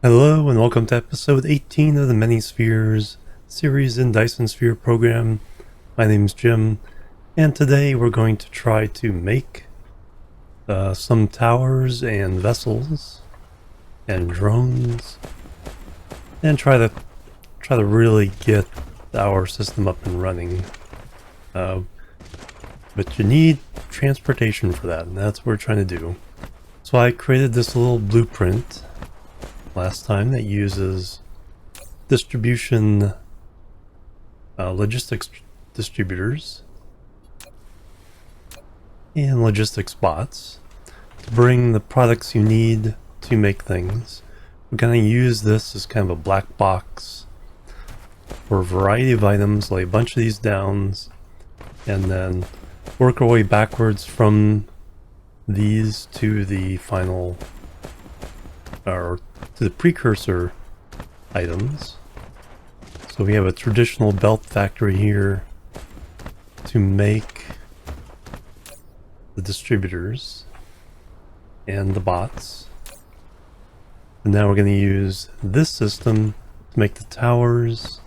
Hello and welcome to episode 18 of the Many Spheres series in Dyson Sphere Program. My name's Jim, and today we're going to try to make some towers and vessels and drones, and try to really get our system up and running. But you need transportation for that, and that's what we're trying to do. So I created this little blueprint last time that uses distribution logistics distributors and logistics bots to bring the products you need to make things. We're going to use this as kind of a black box for a variety of items, lay a bunch of these down, and then work our way backwards from these to the final, or to the precursor items. So we have a traditional belt factory here to make the distributors and the bots. And now we're going to use this system to make the towers,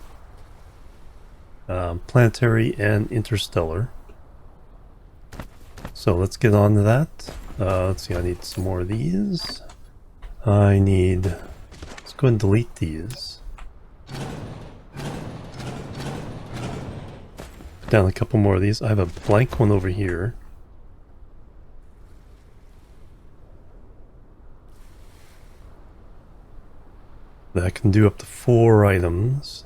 planetary and interstellar. So let's get on to that. Let's see, I need some more of these. Let's go and delete these. Put down a couple more of these. I have a blank one over here. That can do up to 4 items.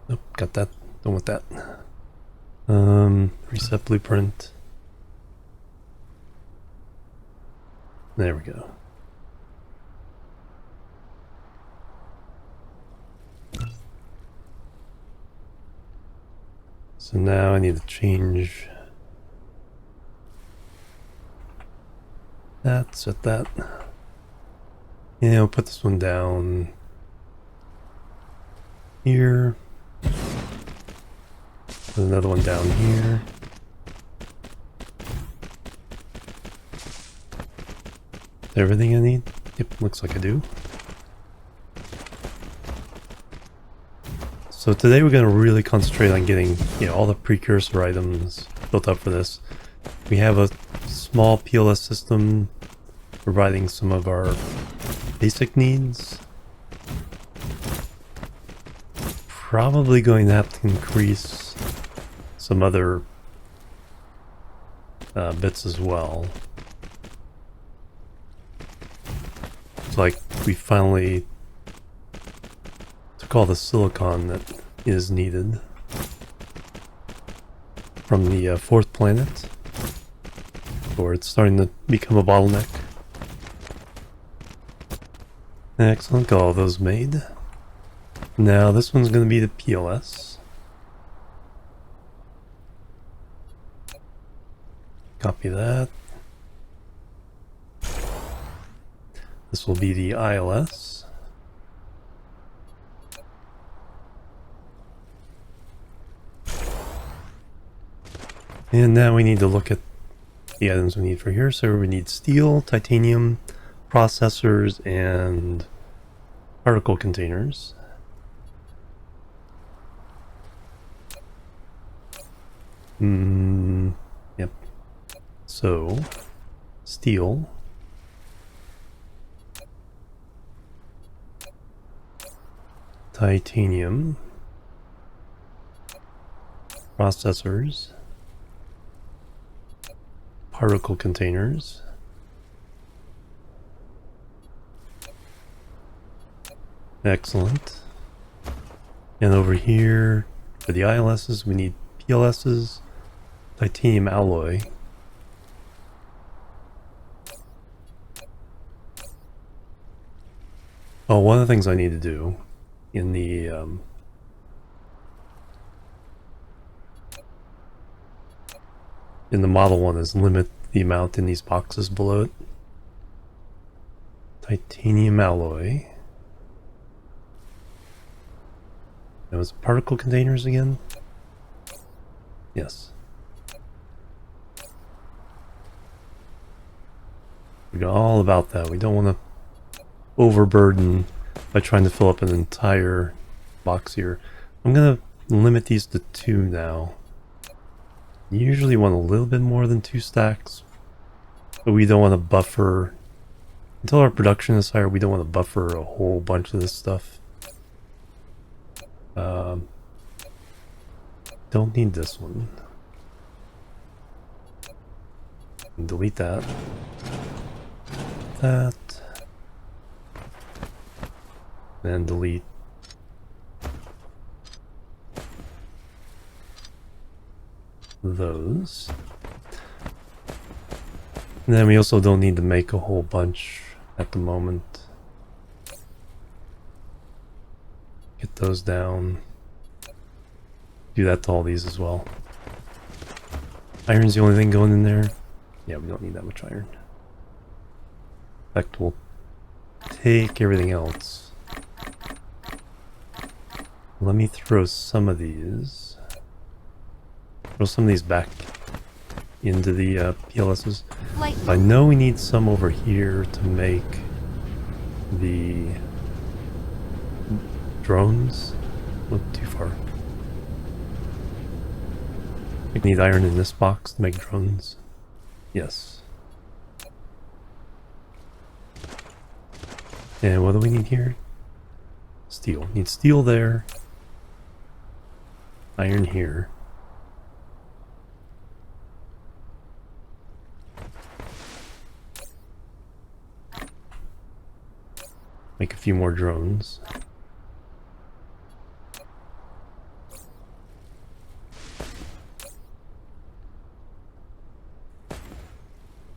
Nope, got that. Done with that. Reset blueprint. There we go. So now I need to change that, set that. And I'll put this one down here. Put another one down here. Everything I need? Yep, looks like I do. So today we're going to really concentrate on getting, all the precursor items built up for this. We have a small PLS system providing some of our basic needs. Probably going to have to increase some other bits as well. It's like we finally took all the silicon that is needed from the 4th planet, or it's starting to become a bottleneck. Excellent, got all those made. Now this one's going to be the PLS. Copy that. This will be the ILS. And now we need to look at the items we need for here. So we need steel, titanium, processors, and particle containers. Yep. So, steel. Titanium. Processors. Particle containers. Excellent. And over here, for the ILSs, we need PLSs, titanium alloy. Oh, one of the things I need to do in the model one is limit the amount in these boxes below it. Titanium alloy. That was particle containers again? Yes. We're all about that. We don't want to overburden by trying to fill up an entire box here. I'm going to limit these to 2 now. You usually want a little bit more than 2 stacks, but we don't want to buffer. Until our production is higher, we don't want to buffer a whole bunch of this stuff. Don't need this one. Delete that. That. And delete those. And then we also don't need to make a whole bunch at the moment. Get those down. Do that to all these as well. Iron's the only thing going in there. Yeah, we don't need that much iron. In fact, we'll take everything else. Let me throw some of these. Throw some of these back into the PLSs. I know we need some over here to make the drones. Look too far. We need iron in this box to make drones. Yes. And what do we need here? Steel. Need steel there. Iron here. Make a few more drones.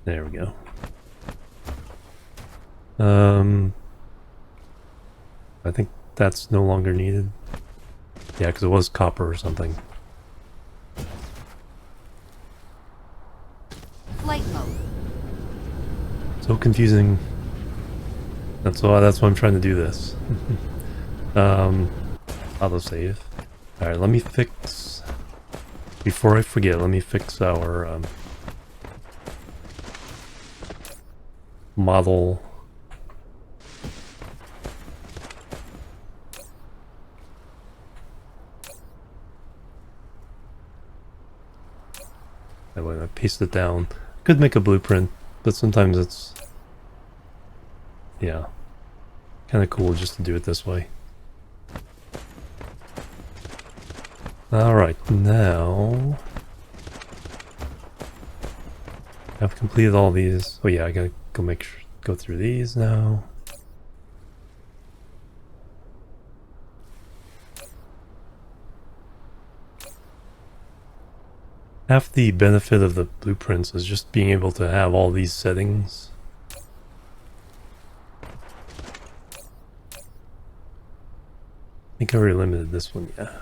There we go. I think that's no longer needed. Yeah, because it was copper or something. Flight mode. So confusing. That's why I'm trying to do this. Autosave. Alright, let me fix... Before I forget, let me fix our model. That way I paste it down. Could make a blueprint, but sometimes it's... yeah. Kind of cool just to do it this way. Alright, now... I've completed all these. Oh yeah, I gotta go go through these now. Half the benefit of the blueprints is just being able to have all these settings. I think I already limited this one, yeah.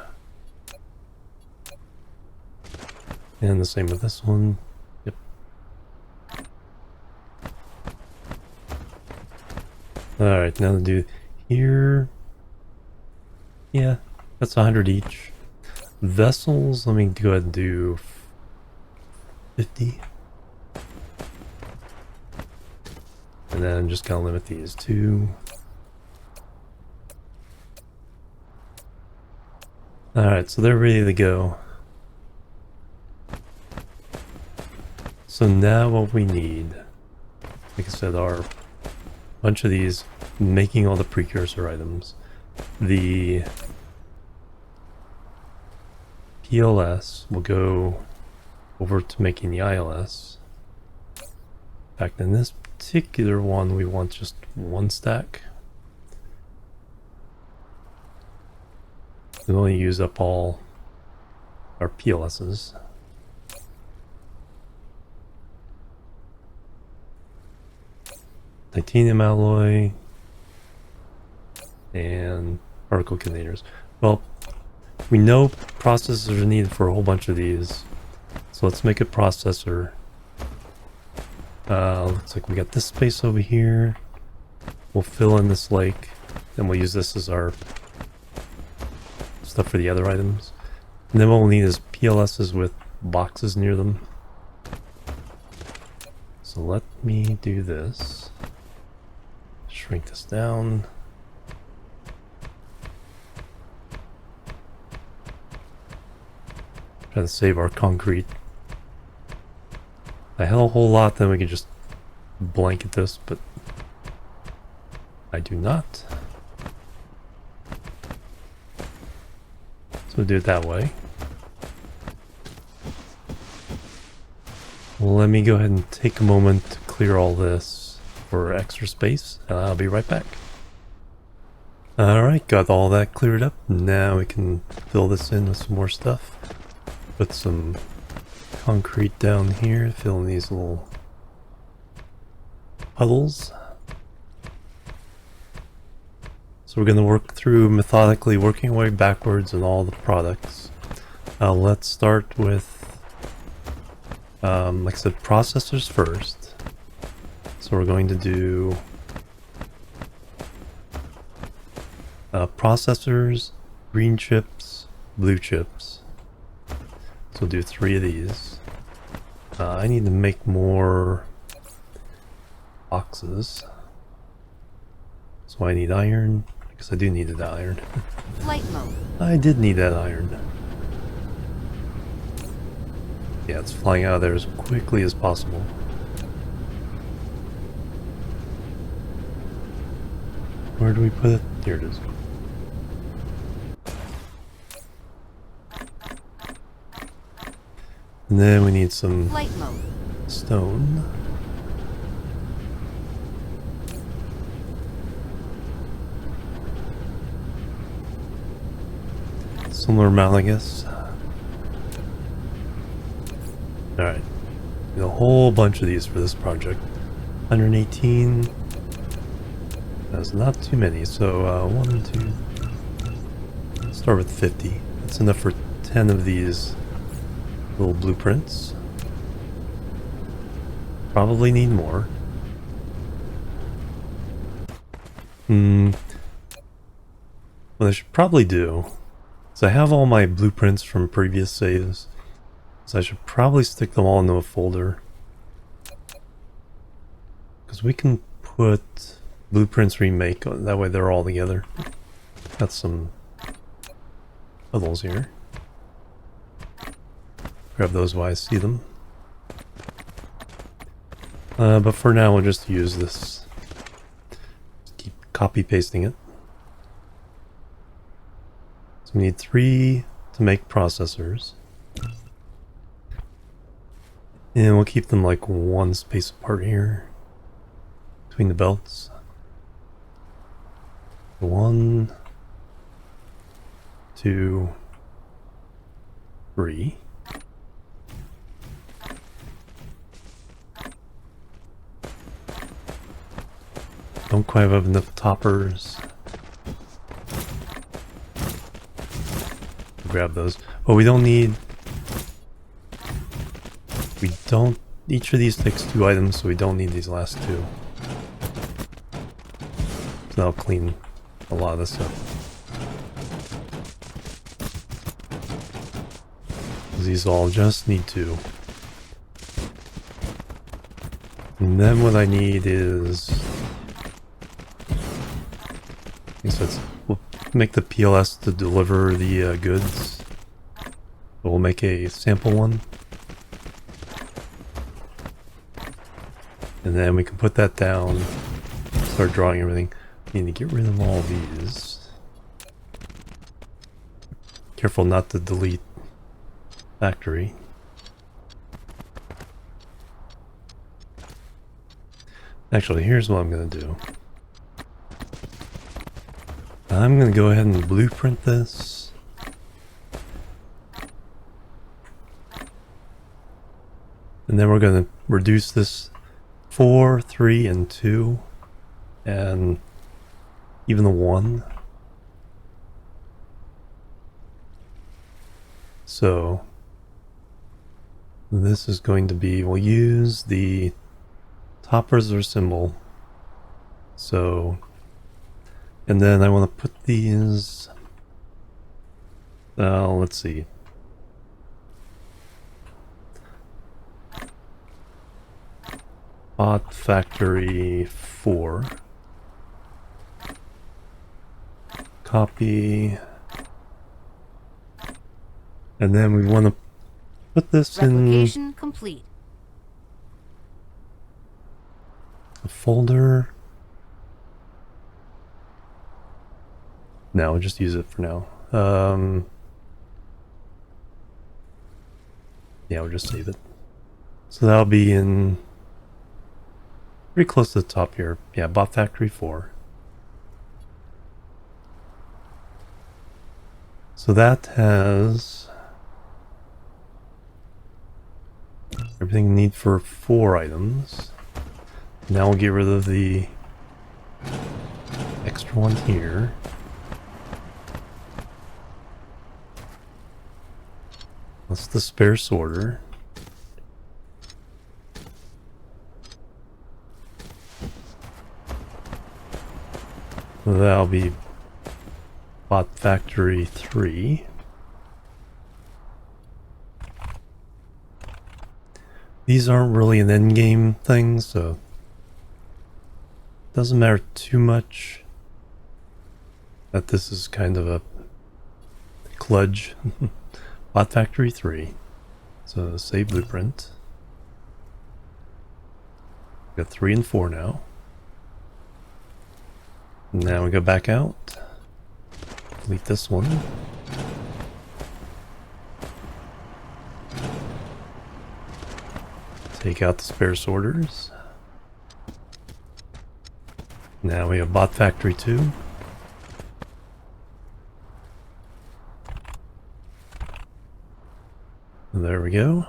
And the same with this one. Yep. Alright, now to do here. Yeah, that's 100 each. Vessels, let me go ahead and do 50. And then I'm just gonna limit these to... Alright, so they're ready to go. So now what we need, like I said, are a bunch of these, making all the precursor items. The PLS will go over to making the ILS. In fact, in this particular one, we want just 1 stack. We'll only use up all our PLSs. Titanium alloy and particle containers. Well, we know processors are needed for a whole bunch of these, so let's make a processor. Looks like we got this space over here. We'll fill in this lake, and we'll use this as our stuff for the other items. And then what we'll need is PLSs with boxes near them. So let me do this. shrink this down. Try to save our concrete. I had a whole lot, then we could just blanket this, but I do not. So we'll do it that way. Let me go ahead and take a moment to clear all this for extra space, and I'll be right back. Alright, got all that cleared up. Now we can fill this in with some more stuff. Put some concrete down here, fill in these little puddles. So we're going to work through methodically, working our way backwards in all the products. Let's start with, like I said, processors first. So we're going to do processors, green chips, blue chips. So we'll do 3 of these. I need to make more boxes. So I need iron, because I do need that iron. Flight mode. I did need that iron. Yeah, it's flying out of there as quickly as possible. Where do we put it? Here it is. And then we need some Flight mode. stone. Similar amount, I guess. Alright. Need a whole bunch of these for this project. 118. That's not too many, so 1, 2. Let's start with 50. That's enough for 10 of these little blueprints. Probably need more. What I should probably do is I have all my blueprints from previous saves, so I should probably stick them all into a folder. Because we can put blueprints remake, that way they're all together. Got some puddles here. Grab those while I see them. But for now we'll just use this. Just keep copy pasting it. So we need 3 to make processors. And we'll keep them like 1 space apart here. Between the belts. 1, 2, 3. Don't quite have enough toppers. Grab those. Oh, we don't need... We don't... Each of these takes 2 items, so we don't need these last 2. So that'll clean a lot of this up. These all just need 2. And then what I need is... we'll make the PLS to deliver the goods. We'll make a sample one. And then we can put that down, start drawing everything. Need to get rid of all these. Careful not to delete factory. Actually, here's what I'm going to do. I'm going to go ahead and blueprint this. And then we're going to reduce this 4, 3, and 2. And even the 1. So this is going to be, we'll use the toppers or symbol. So, and then I want to put these, let's see. Bot factory 4. copy. And then we want to put this Replication in complete. a folder. No, we'll just use it for now. Yeah, we'll just save it. So that'll be in pretty close to the top here. Yeah, Bot Factory 4. So that has everything you need for 4 items. Now we'll get rid of the extra one here. That's the spare sorter. That'll be Bot Factory 3. These aren't really an endgame thing, so it doesn't matter too much that this is kind of a kludge. Bot Factory 3. So save blueprint. Got 3 and 4 now. Now we go back out. Delete this one. Take out the spare sorters. Now we have Bot Factory 2. There we go.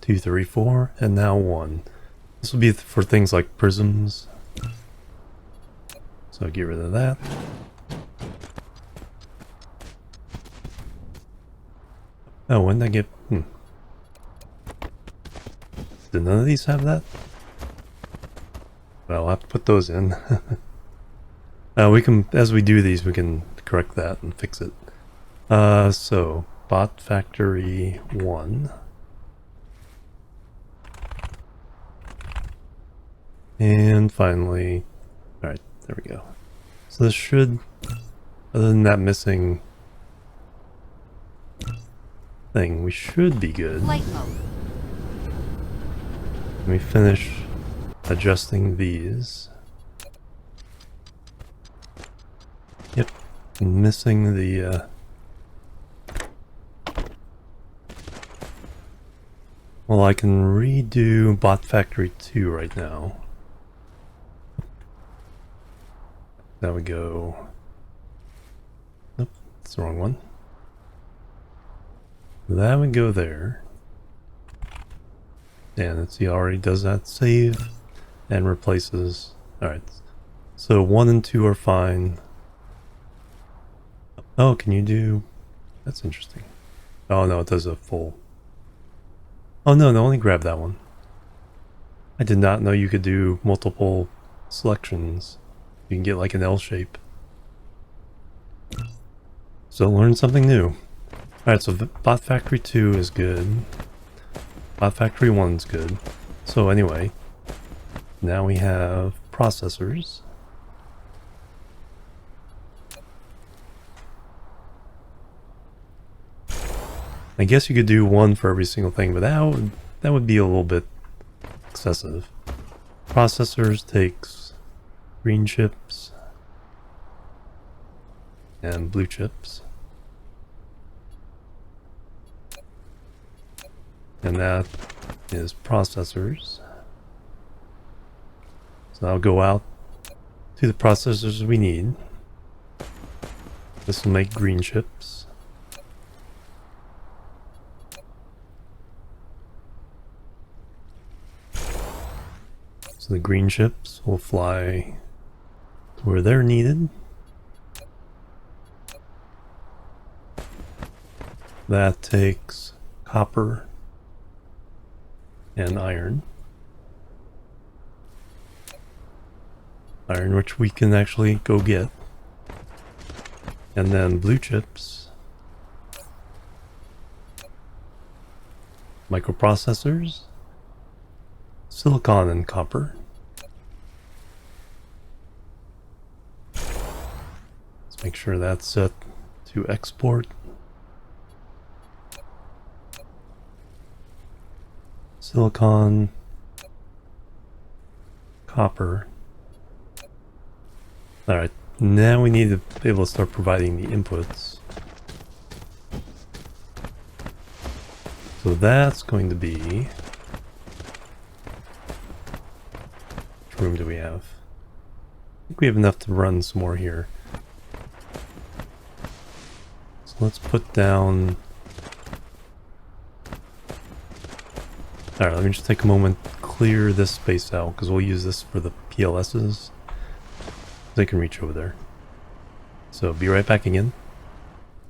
2, 3, 4, and now 1. This will be for things like prisms. So get rid of that. Oh, when did I get... Did none of these have that? Well, I'll have to put those in. We can, as we do these, we can correct that and fix it. So, Bot Factory 1. And finally, alright, there we go. So this should, other than that missing thing, we should be good. Flight mode. Let me finish adjusting these. Yep, missing the well, I can redo Bot Factory 2 right now. Now we go... Nope, that's the wrong one. That would go there. And it's, he already does that save and replaces. Alright, so 1 and 2 are fine. Oh, can you do... That's interesting. Oh no, it does a full... Oh no, only grab that one. I did not know you could do multiple selections. You can get like an L shape. So learn something new. Alright, so Bot Factory 2 is good. Bot Factory 1 is good. So anyway, now we have processors. I guess you could do 1 for every single thing, but that would be a little bit excessive. Processors takes green chips and blue chips. And that is processors. So I'll go out to the processors we need. This will make green chips. So the green chips will fly to where they're needed. That takes copper and iron. Iron which we can actually go get. And then blue chips. Microprocessors. Silicon and copper. Make sure that's set to export. Silicon, copper. Alright, now we need to be able to start providing the inputs. So that's going to be... Which room do we have? I think we have enough to run some more here. So let's put down... Alright, let me just take a moment, clear this space out, because we'll use this for the PLSs. They can reach over there. So be right back again.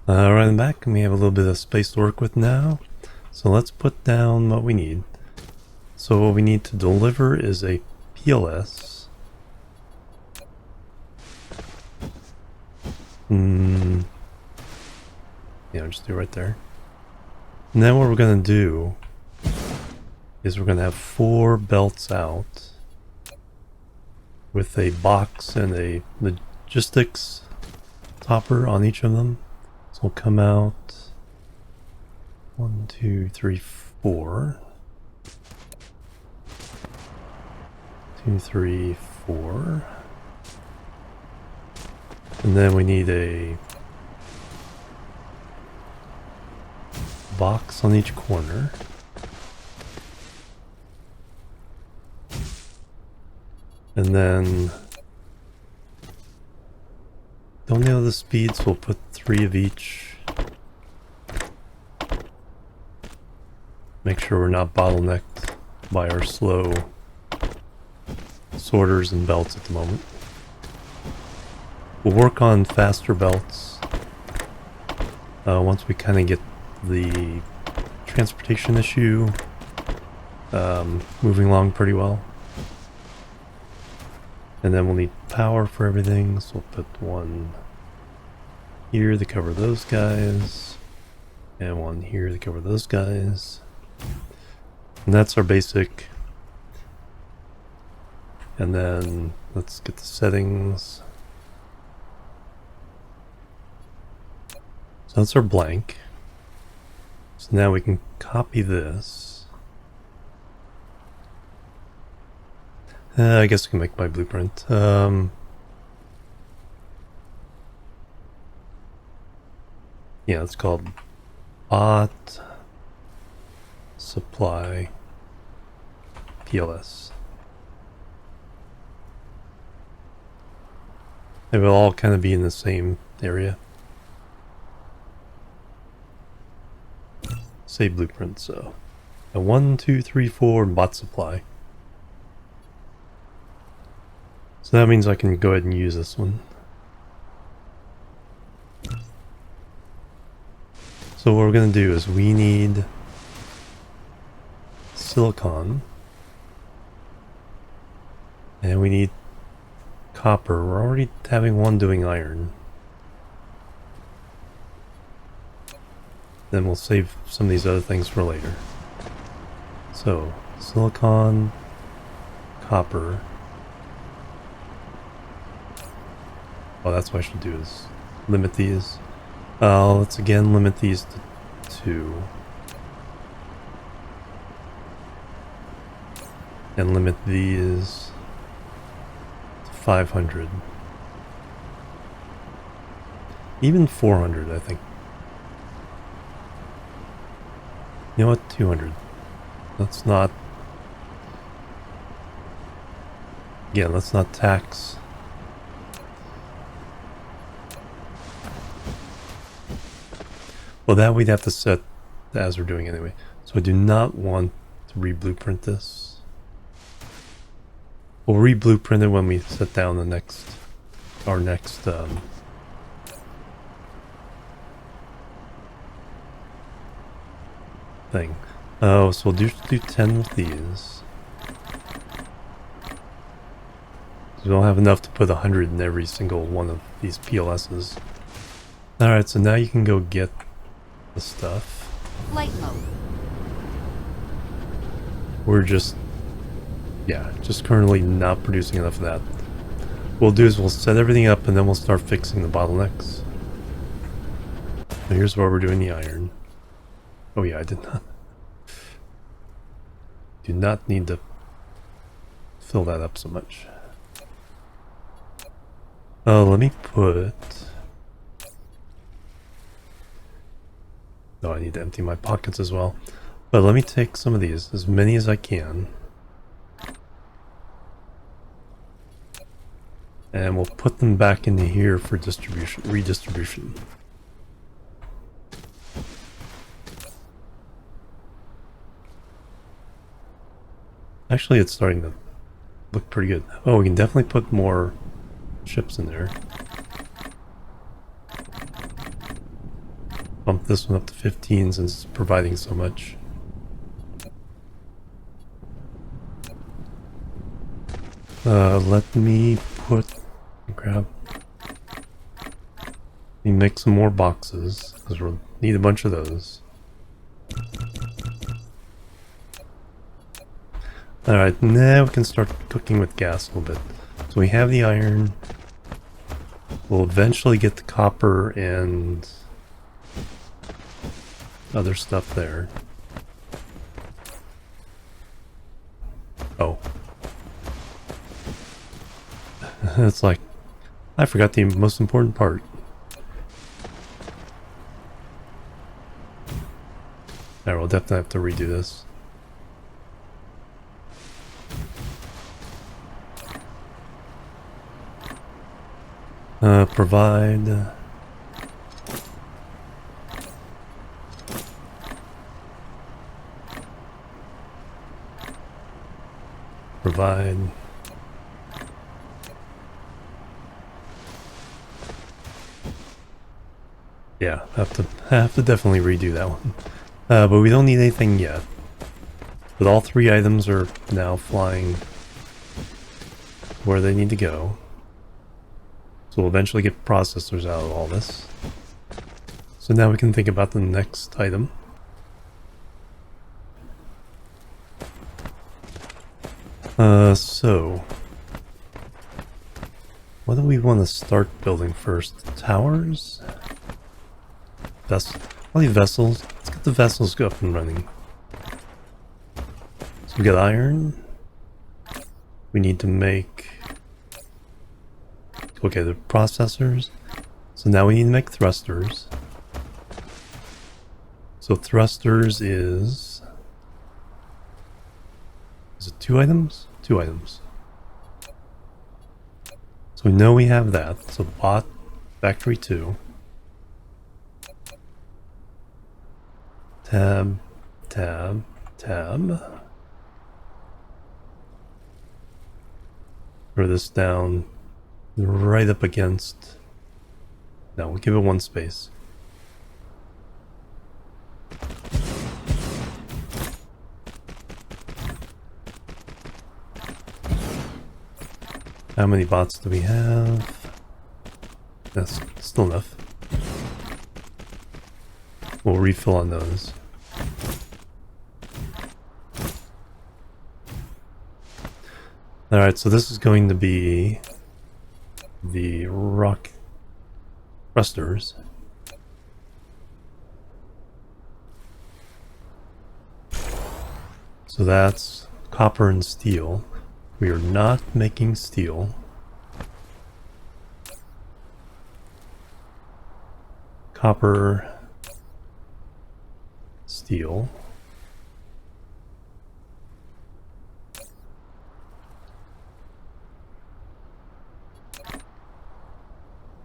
Right, I'm back, and we have a little bit of space to work with now. So let's put down what we need. So what we need to deliver is a PLS. Yeah, just do it right there. And then what we're going to do is we're going to have 4 belts out with a box and a logistics topper on each of them. So we'll come out 1, 2, 3, 4. 2, 3, 4. And then we need a box on each corner. And then don't know the speeds, we'll put 3 of each. Make sure we're not bottlenecked by our slow sorters and belts at the moment. We'll work on faster belts once we kind of get the transportation issue moving along pretty well. And then we'll need power for everything, so we'll put 1 here to cover those guys, and 1 here to cover those guys. And that's our basic. And then let's get the settings. So that's our blank. So now we can copy this. I guess I can make my blueprint. Yeah, it's called bot supply PLS. They will all kind of be in the same area. Say blueprint, so a 1, 2, 3, 4 bot supply. So that means I can go ahead and use this one. So what we're going to do is we need silicon. And we need copper. We're already having 1 doing iron. Then we'll save some of these other things for later. So, silicon, copper. Oh, that's what I should do is limit these. Let's again limit these to 2. And limit these to 500. Even 400, I think. You know what? 200. Let's not... Again, let's not tax... Well, that we'd have to set as we're doing anyway. So I do not want to re-blueprint this. We'll re-blueprint it when we set down the next, our next thing. Oh, so we'll do 10 with these. We don't have enough to put 100 in every single one of these PLSs. Alright, so now you can go get the stuff. Flight mode. We're just, yeah, just currently not producing enough of that. we'll do is we'll set everything up and then we'll start fixing the bottlenecks. So here's where we're doing the iron. Oh yeah, I did not. Do not need to fill that up so much. Let me put... No, I need to empty my pockets as well. But let me take some of these, as many as I can. And we'll put them back into here for distribution, redistribution. Actually, it's starting to look pretty good. Oh, we can definitely put more ships in there. Bump this one up to 15 since it's providing so much. Let me grab... Let me make some more boxes, because we'll need a bunch of those. Alright, now we can start cooking with gas a little bit. So we have the iron. We'll eventually get the copper and other stuff there. Oh. It's like, I forgot the most important part. Alright, we'll definitely have to redo this. Provide... Provide... Yeah, have to definitely redo that one. But we don't need anything yet. But all three items are now flying where they need to go. So we'll eventually get processors out of all this. So now we can think about the next item. So what do we want to start building first? Towers? All these vessels. Let's get the vessels up and running. So we got iron. We need to make... Okay, the processors. So now we need to make thrusters. So thrusters is... Is it 2 items? 2 items. So we know we have that. So bot factory 2. Tab, tab, tab. Throw this down right up against... No, we'll give it 1 space. How many bots do we have? That's still enough. We'll refill on those. Alright, so this is going to be the rock thrusters. So that's copper and steel. We are not making steel. Copper, steel.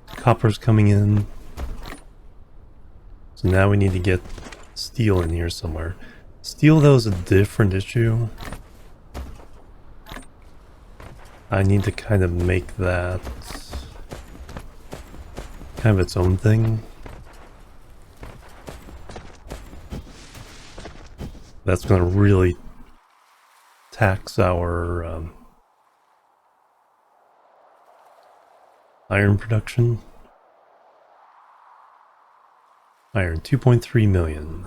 Copper's coming in. So now we need to get steel in here somewhere. Steel, though, is a different issue. I need to kind of make that kind of its own thing. That's going to really tax our iron production. Iron, 2.3 million.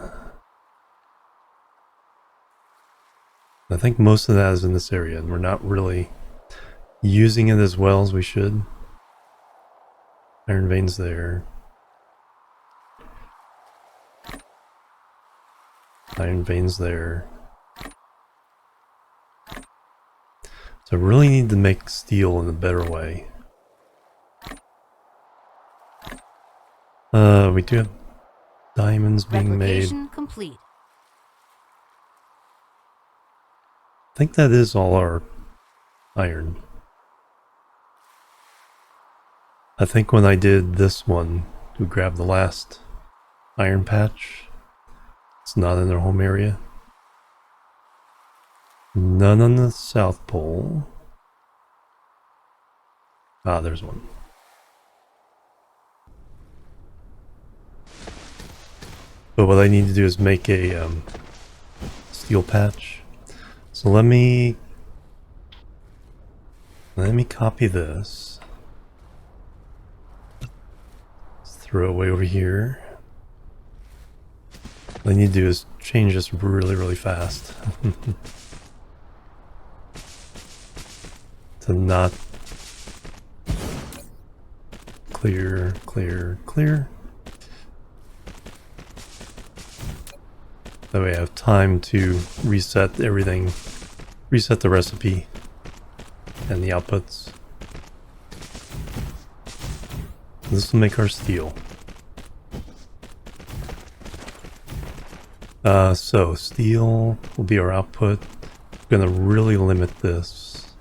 I think most of that is in this area, and we're not really using it as well as we should. Iron veins there. Iron veins there. So I really need to make steel in a better way. We do have diamonds being made. Replication complete. I think that is all our iron. I think when I did this one, we grabbed the last iron patch. It's not in their home area. None on the South Pole. Ah, there's one. But what I need to do is make a steel patch. So let me copy this. Let's throw it way over here. What I need to do is change this really fast. To not clear. That way I have time to reset everything, reset the recipe and the outputs. This will make our steel. So steel will be our output. I'm gonna really limit this.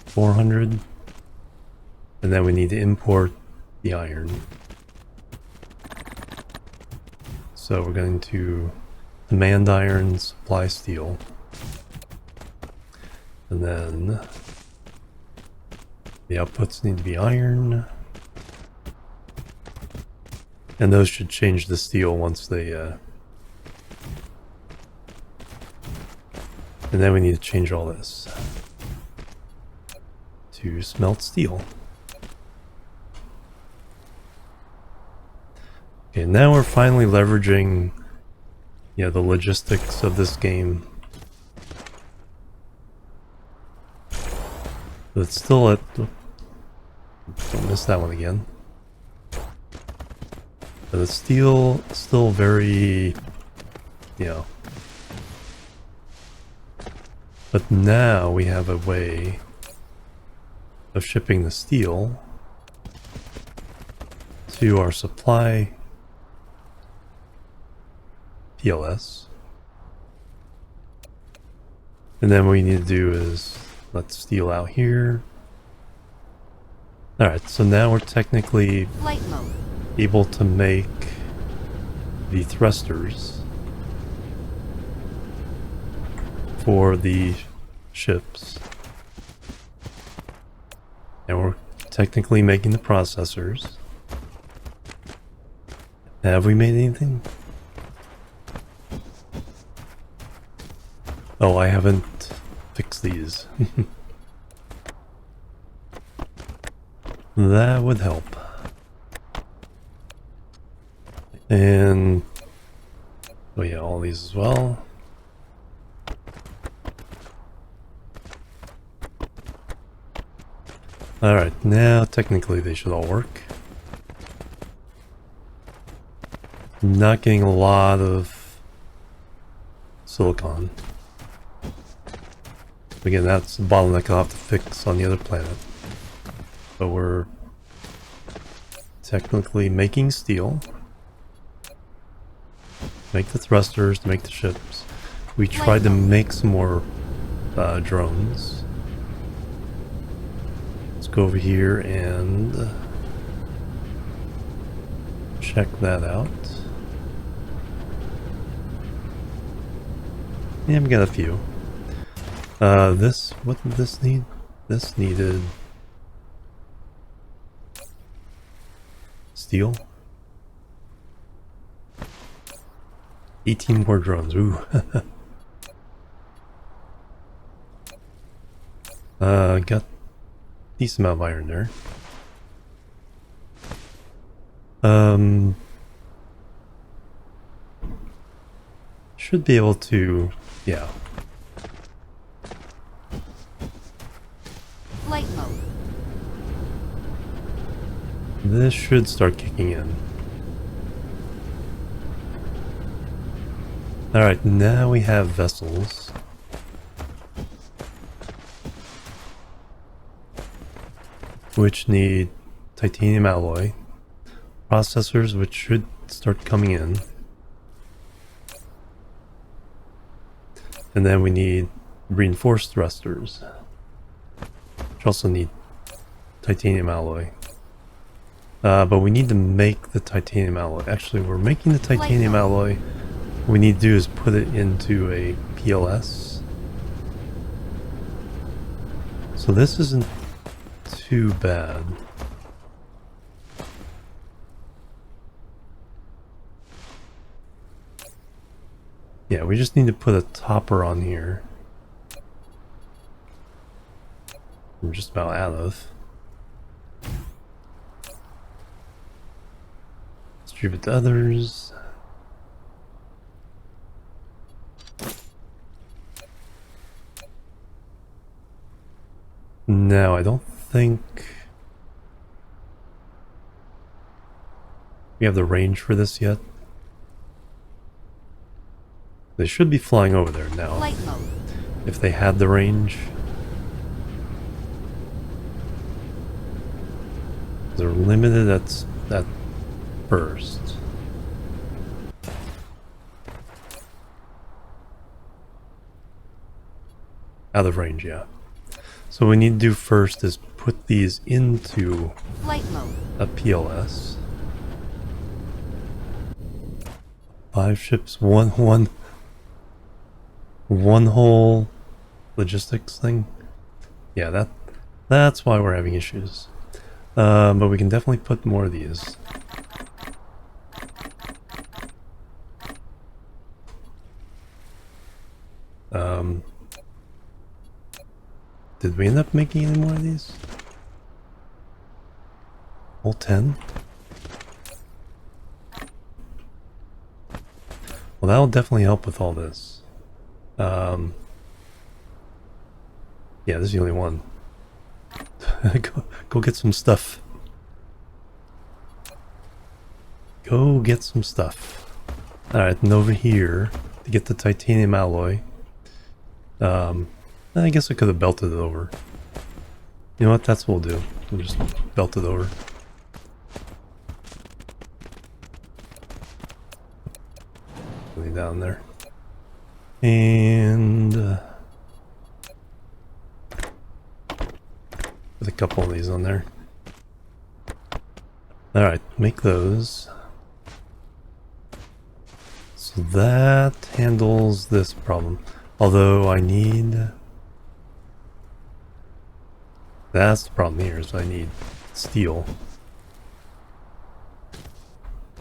400. And then we need to import the iron. So we're going to demand iron, supply steel. And then the outputs need to be iron. And those should change the steel once they... And then we need to change all this to smelt steel. Okay, now we're finally leveraging, the logistics of this game. But it's still at... Don't miss that one again. But it's still very, But now we have a way of shipping the steel to our supply PLS. And then what we need to do is let steel out here. Alright, so now we're technically Flight mode. Able to make the thrusters for the ships. And we're technically making the processors. Have we made anything? Oh, I haven't fixed these. That would help. And oh yeah, all these as well. Alright, now technically they should all work. Not getting a lot of silicon. Again, that's the bottleneck I'll have to fix on the other planet. But we're technically making steel. Make the thrusters to make the ships. We tried to make some more drones. Let's go over here and check that out. Yeah, we got a few. What did this need? This needed steel. 18 more drones, ooh. Got a decent amount of iron there. Should be able to, yeah. this should start kicking in. Alright, now we have vessels. Which need titanium alloy. Processors which should start coming in. And then we need reinforced thrusters. Which also need titanium alloy. But we need to make the titanium alloy. Actually, we're making the titanium alloy. What we need to do is put it into a PLS. So this isn't too bad. Yeah, we just need to put a topper on here. I'm just about out of. Distribute to others. No, I don't think we have the range for this yet. They should be flying over there now. Flight mode. If they had the range. They're limited at first. Out of range, yeah. So what we need to do first is put these into Flight mode. a PLS. 5 ships, one whole logistics thing. Yeah, that's why we're having issues. But we can definitely put more of these. Did we end up making any more of these? Whole 10? Well, that'll definitely help with all this. Yeah, this is the only one. Go get some stuff. Go get some stuff. Alright, and over here, to get the titanium alloy. I guess I could have belted it over. You know what? That's what we'll do. We'll just belt it over. Lay down there. And put a couple of these on there. Alright, make those. So that handles this problem. Although I need... That's the problem here, is I need steel.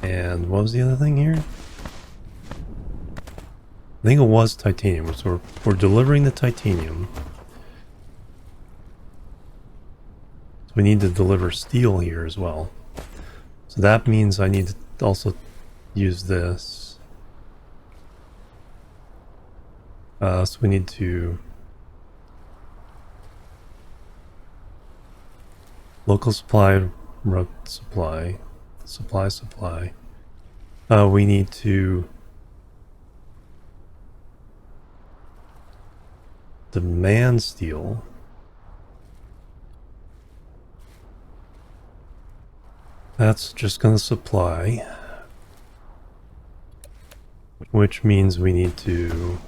And what was the other thing here? I think it was titanium, so we're delivering the titanium. So we need to deliver steel here as well. So that means I need to also use this. So we need to local supply, route supply, supply. We need to demand steel. That's just going to supply, which means we need to,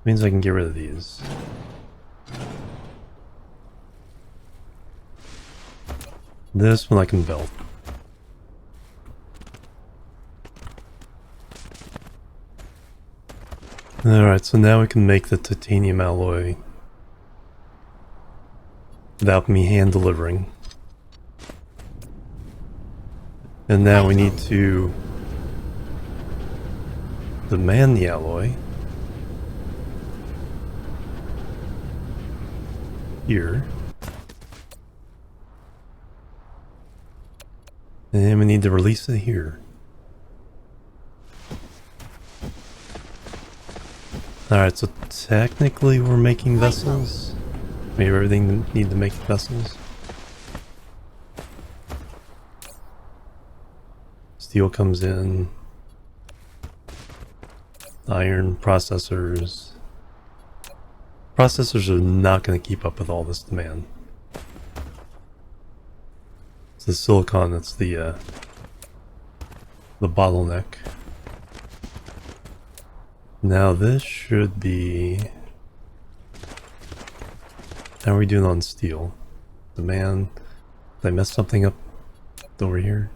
means I can get rid of these. This one I can belt. Alright, so now we can make the titanium alloy without me hand delivering. And now we need to demand the alloy here. And then we need to release it here. Alright, so technically we're making vessels. We have everything we need to make vessels. steel comes in, iron processors. Processors are not going to keep up with all this demand. It's the silicon that's the bottleneck. Now this should be... How are we doing on steel? Demand... Did I mess something up over here?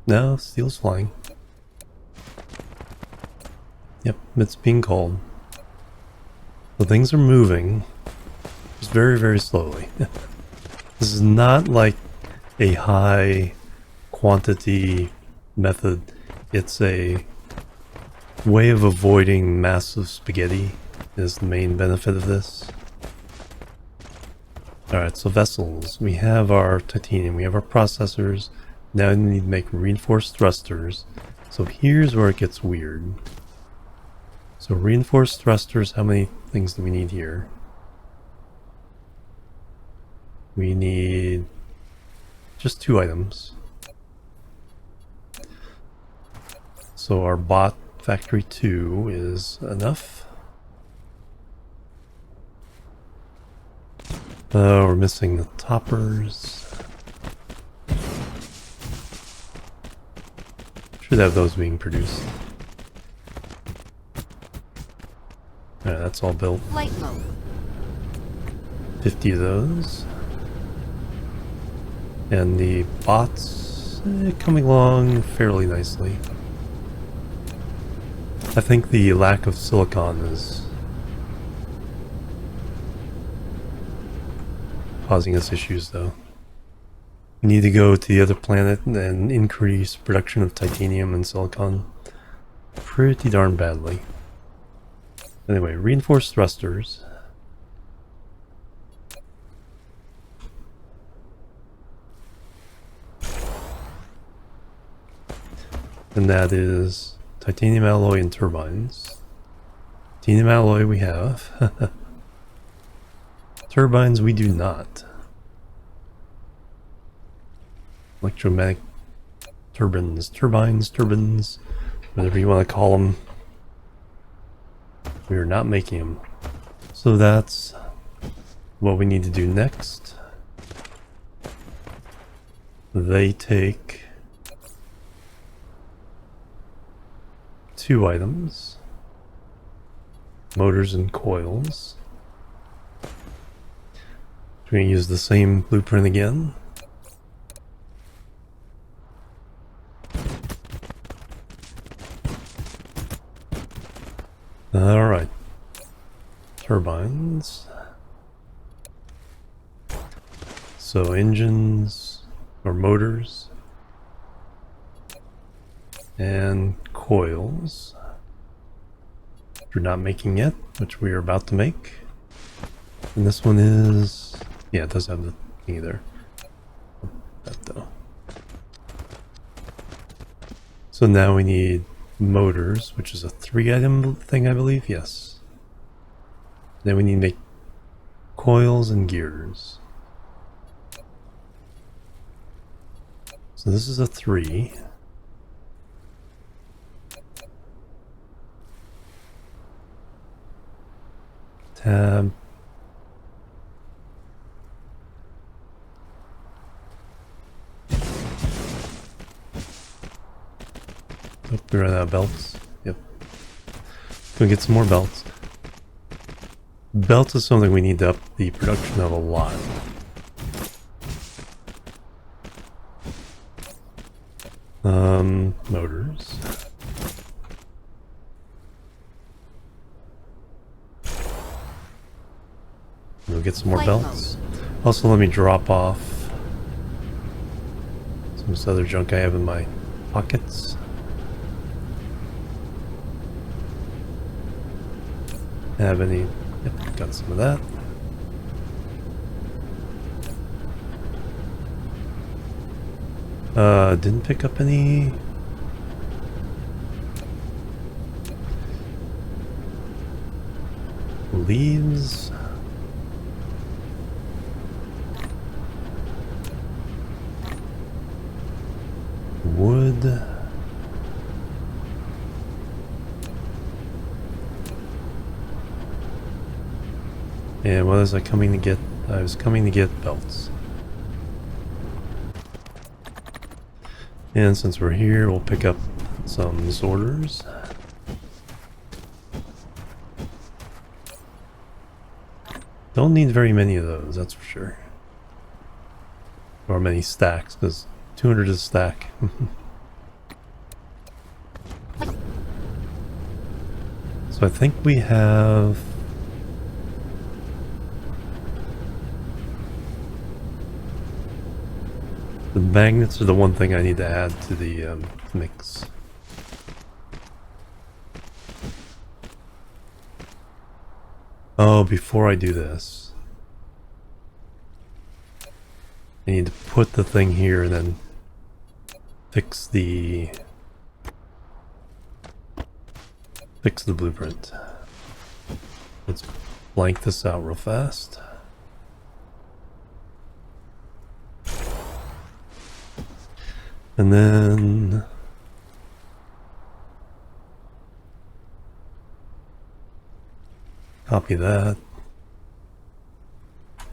No, steel's flying. Yep, it's being called. So things are moving. Just very, very slowly. This is not like a high quantity method. It's a way of avoiding massive spaghetti is the main benefit of this. Alright, so vessels. We have our titanium, we have our processors. Now we need to make reinforced thrusters. So here's where it gets weird. So reinforced thrusters, how many things do we need here? We need just 2 items. So our bot factory 2 is enough. We're missing the toppers. Should have those being produced. Alright, that's all built. Flight mode. 50 of those. And the bots coming along fairly nicely. I think the lack of silicon is causing us issues though. We need to go to the other planet and increase production of titanium and silicon pretty darn badly. Anyway, reinforced thrusters. And that is titanium alloy and turbines. Titanium alloy we have. Turbines we do not. Electromagnetic turbines, turbines, whatever you want to call them. We are not making them. So that's what we need to do next. They take 2 items, motors and coils. We're going to use the same blueprint again. Alright. Turbines. So engines, or motors, and coils. We're not making yet, which we are about to make. And this one is... yeah, it does have the thing there. That though. So now we need motors, which is a 3-item thing, I believe. Yes. Then we need to make coils and gears. So this is a 3. Tab. Oh, we ran out of belts. Yep. We'll get some more belts. Belts is something we need to up the production of a lot. Motors. We'll get some more belts. Also, let me drop off some of this other junk I have in my pockets. Have any? Yep, got some of that. Didn't pick up any. Leaves. wood. And what was I coming to get? I was coming to get belts. And since we're here, we'll pick up some sorters. Don't need very many of those, that's for sure. Or many stacks, because 200 is a stack. So I think we have... the magnets are the one thing I need to add to the mix. Oh, before I do this, I need to put the thing here and then fix the blueprint. Let's blank this out real fast. And then copy that.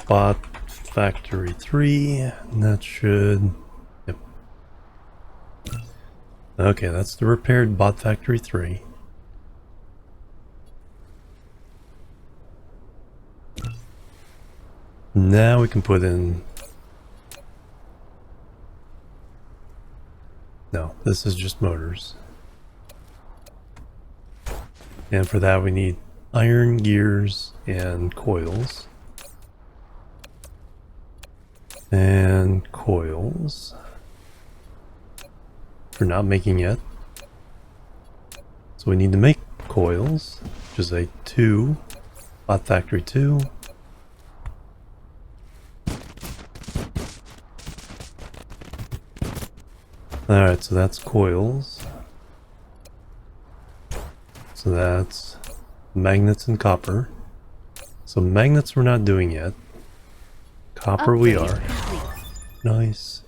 Bot factory 3, and that should... Yep. Okay, that's the repaired bot factory 3. Now we can put in... No, this is just motors. And for that we need iron gears and coils. And coils. We're not making yet. So we need to make coils, which is a 2. Bot factory 2. Alright, so that's coils. So that's magnets and copper. So magnets we're not doing yet. Copper we are. Nice.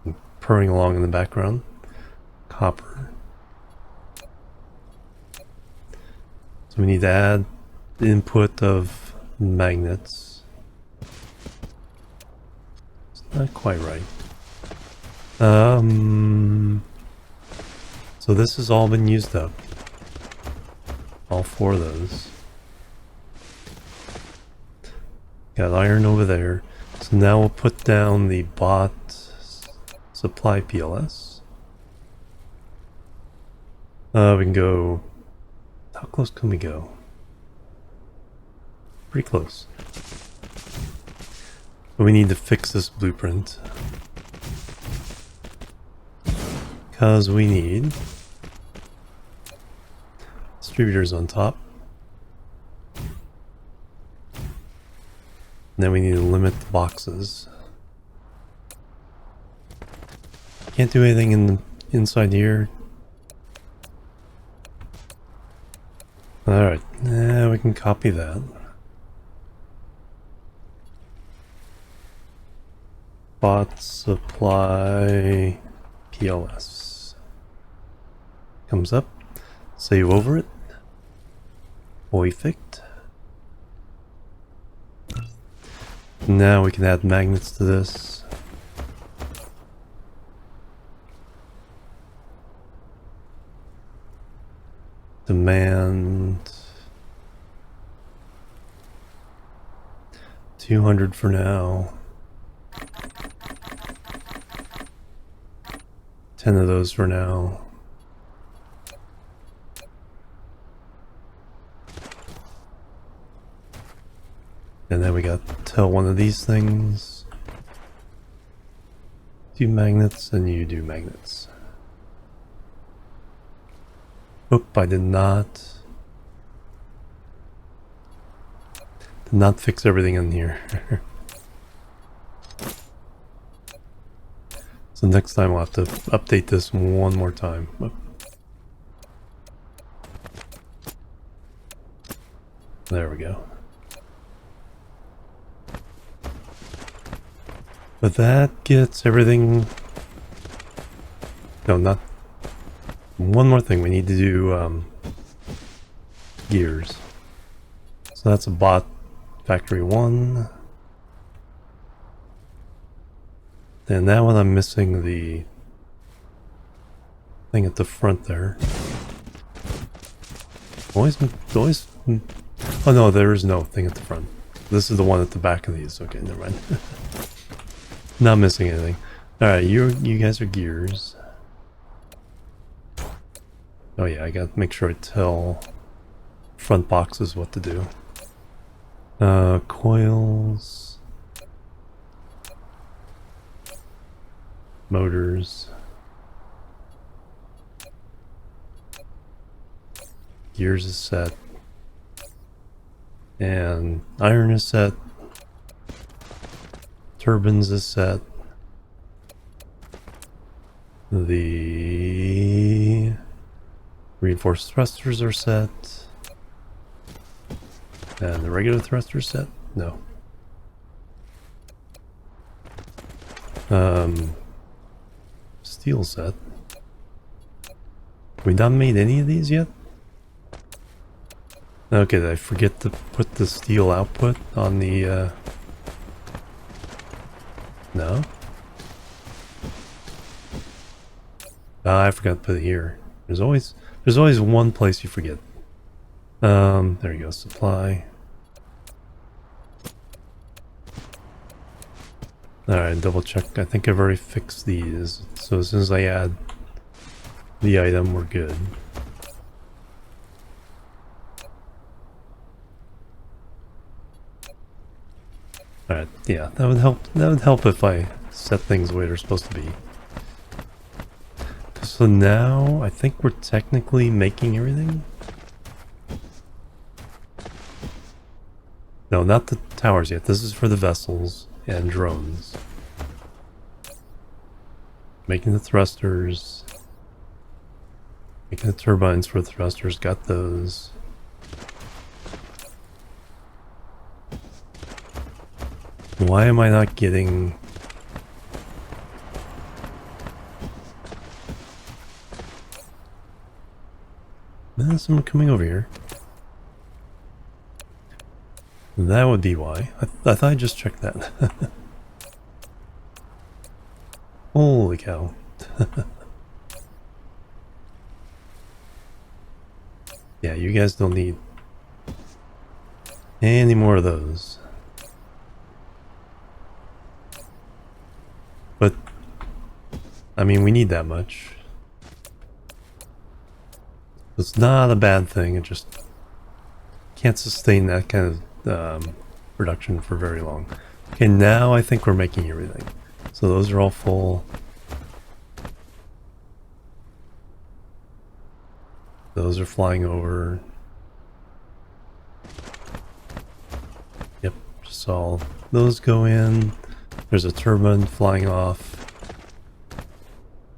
I'm purring along in the background. Copper. So we need to add the input of magnets. It's not quite right. So this has all been used up. All 4 of those. Got iron over there. So now we'll put down the bot supply PLS. We can go... How close can we go? Pretty close. But we need to fix this blueprint. Because we need distributors on top. And then we need to limit the boxes. Can't do anything in the inside here. Alright, now we can copy that. Bot supply PLS. Comes up. Save over it. Perfect. Now we can add magnets to this. Demand 200 for now. 10 of those for now. And then we got to tell one of these things. Do magnets and you do magnets. Oop, I did not fix everything in here. So next time we'll have to update this one more time. Oop. There we go. But that gets everything No, not... One more thing, we need to do gears. So that's a bot factory 1. And that one I'm missing the thing at the front there. Always... Oh no, there is no thing at the front. This is the one at the back of these. Okay, never mind. Not missing anything. Alright, you guys are gears. Oh yeah, I gotta make sure I tell front boxes what to do. Coils. Motors. Gears is set. And iron is set. Turbines is set. The reinforced thrusters are set. And the regular thrusters set? No. Steel set. We not made any of these yet? Okay, did I forget to put the steel output on the, No? I forgot to put it here. There's always one place you forget. There you go, supply. Alright, double check. I think I've already fixed these. So as soon as I add the item, we're good. Alright, yeah, that would help. That would help if I set things the way they're supposed to be. So now, I think we're technically making everything? No, not the towers yet. This is for the vessels and drones. Making the thrusters. Making the turbines for the thrusters. Got those. Why am I not getting... There's someone coming over here. That would be why. I thought I just checked that. Holy cow. Yeah, you guys don't need any more of those. But, I mean, we need that much. It's not a bad thing, it just can't sustain that kind of production for very long. Okay, now I think we're making everything. So those are all full. Those are flying over. Yep, just saw those go in. There's a turbine flying off.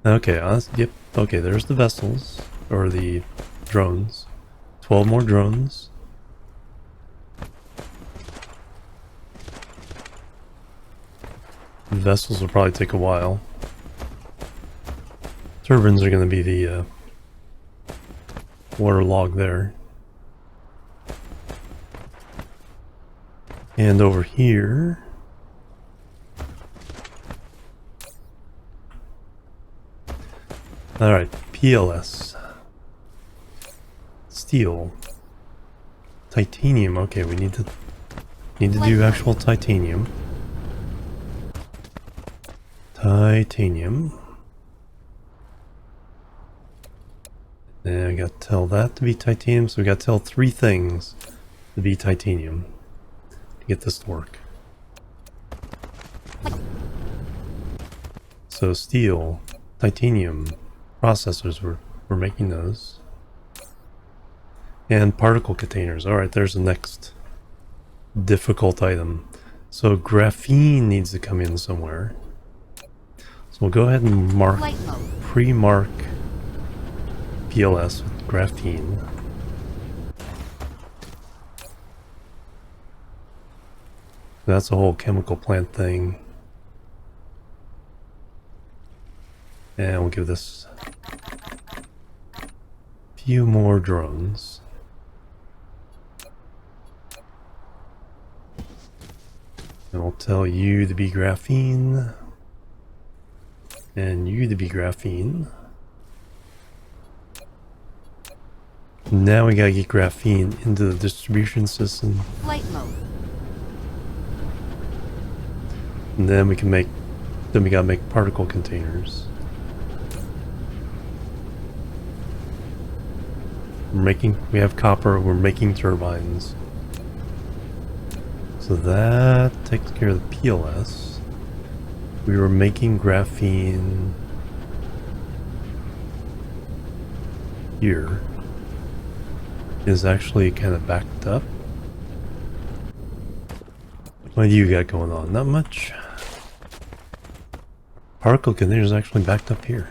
Okay, yep, okay, there's the vessels, or the drones. 12 more drones. The vessels will probably take a while. Turbines are going to be the waterlog there. And over here... Alright, PLS. Steel. Titanium, okay, we need to do actual titanium. Titanium. And I gotta tell that to be titanium, so we gotta tell 3 things to be titanium to get this to work. So steel, titanium, processors, we're making those. And particle containers. Alright, there's the next difficult item. So graphene needs to come in somewhere. So we'll go ahead and pre-mark PLS with graphene. That's a whole chemical plant thing. And we'll give this few more drones. And we'll tell you to be graphene. And you to be graphene. Now we gotta get graphene into the distribution system. Flight mode. And then we gotta make particle containers. We have copper, we're making turbines. So that takes care of the PLS. We were making graphene here. Is actually kind of backed up. What do you got going on? Not much. Particle containers actually backed up here.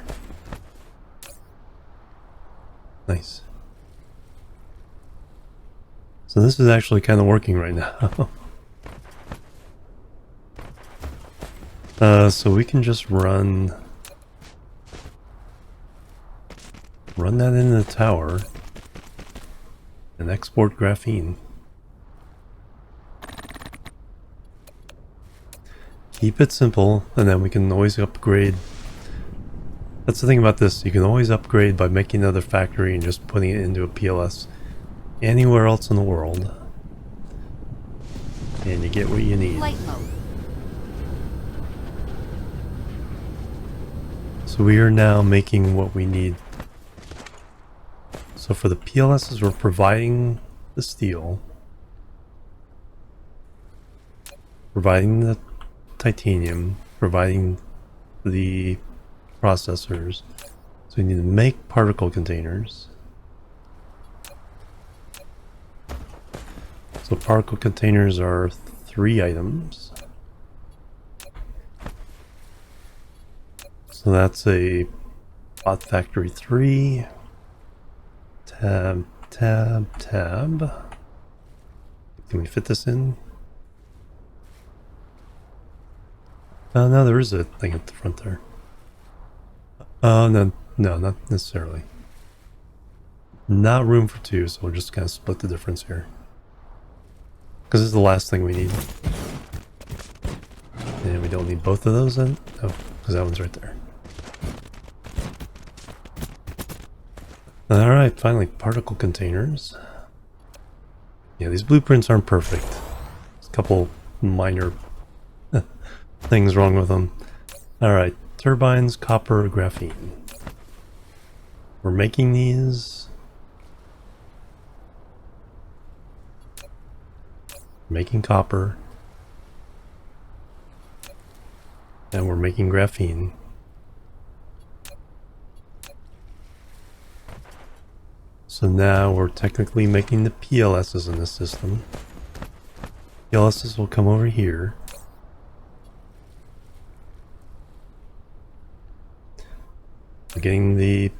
Nice. So this is actually kind of working right now. So we can just run that into the tower and export graphene. Keep it simple, and then we can always upgrade. That's the thing about this, you can always upgrade by making another factory and just putting it into a PLS anywhere else in the world. And you get what you need. Flight mode. So we are now making what we need. So for the PLSs, we're providing the steel, providing the titanium, providing the processors. So we need to make particle containers. So particle containers are 3 items. So that's a bot factory 3. Tab. Can we fit this in? No, there is a thing at the front there. No, not necessarily. Not room for 2, so we'll just kind of split the difference here. Because this is the last thing we need. And we don't need both of those then? Oh, because that one's right there. Alright, finally, particle containers. Yeah, these blueprints aren't perfect. There's a couple minor things wrong with them. Alright, turbines, copper, graphene. We're making these. Making copper. And we're making graphene. So now we're technically making the PLSs in the system. PLSs will come over here. We're getting the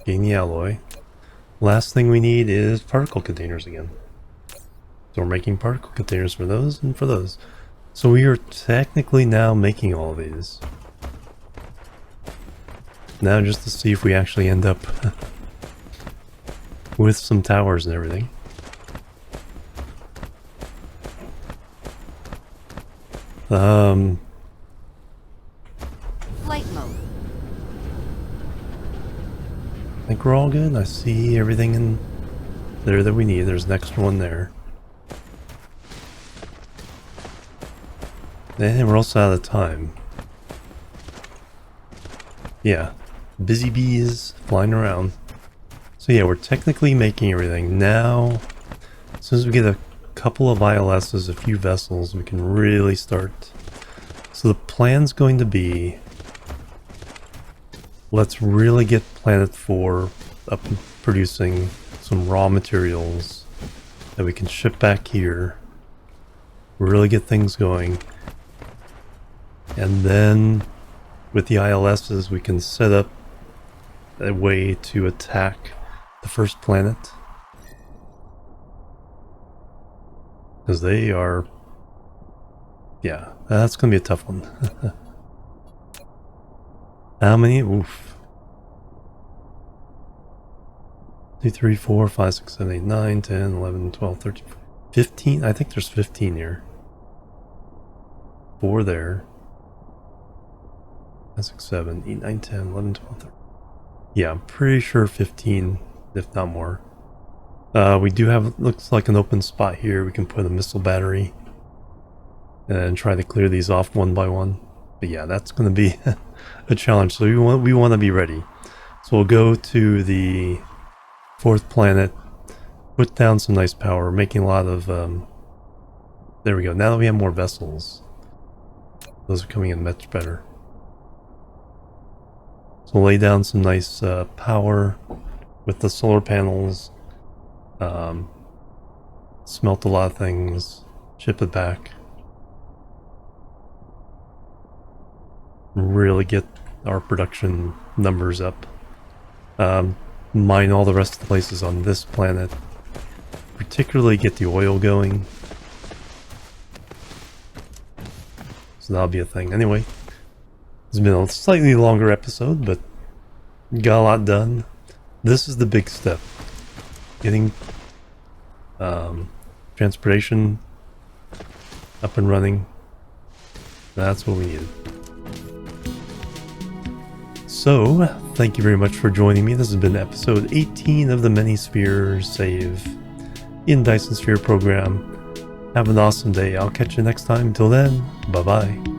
alloy. Last thing we need is particle containers again. So we're making particle containers for those and for those. So we are technically now making all of these. Now just to see if we actually end up with some towers and everything. Flight mode. I think we're all good. I see everything in there that we need. There's an extra one there. And we're also out of time. Yeah. Busy bees flying around. So yeah, we're technically making everything. Now, as soon as we get a couple of ILSs, a few vessels, we can really start. So the plan's going to be, let's really get Planet 4 up and producing some raw materials that we can ship back here. Really get things going. And then with the ILSs, we can set up a way to attack the first planet. Because they are... Yeah, that's going to be a tough one. How many? Oof. 2, 3, 4, 5, 6, 7, 8, 9, 10, 11, 12, 13, 15? I think there's 15 here. 4 there. 5, 6, 7, 8, 9, 10, 11, 12, 13. Yeah, I'm pretty sure 15, if not more. We do have, looks like an open spot here. We can put a missile battery and try to clear these off one by one. But yeah, that's going to be a challenge. So we want to be ready. So we'll go to the 4th planet, put down some nice power, making a lot of... there we go. Now that we have more vessels, those are coming in much better. So we'll lay down some nice power with the solar panels. Smelt a lot of things, ship it back. Really get our production numbers up. Mine all the rest of the places on this planet. Particularly get the oil going. So that'll be a thing. Anyway, it's been a slightly longer episode, but got a lot done. This is the big step. Getting transportation up and running. That's what we needed. So, thank you very much for joining me. This has been episode 18 of the Many Spheres save in Dyson Sphere Program. Have an awesome day. I'll catch you next time. Till then, bye-bye.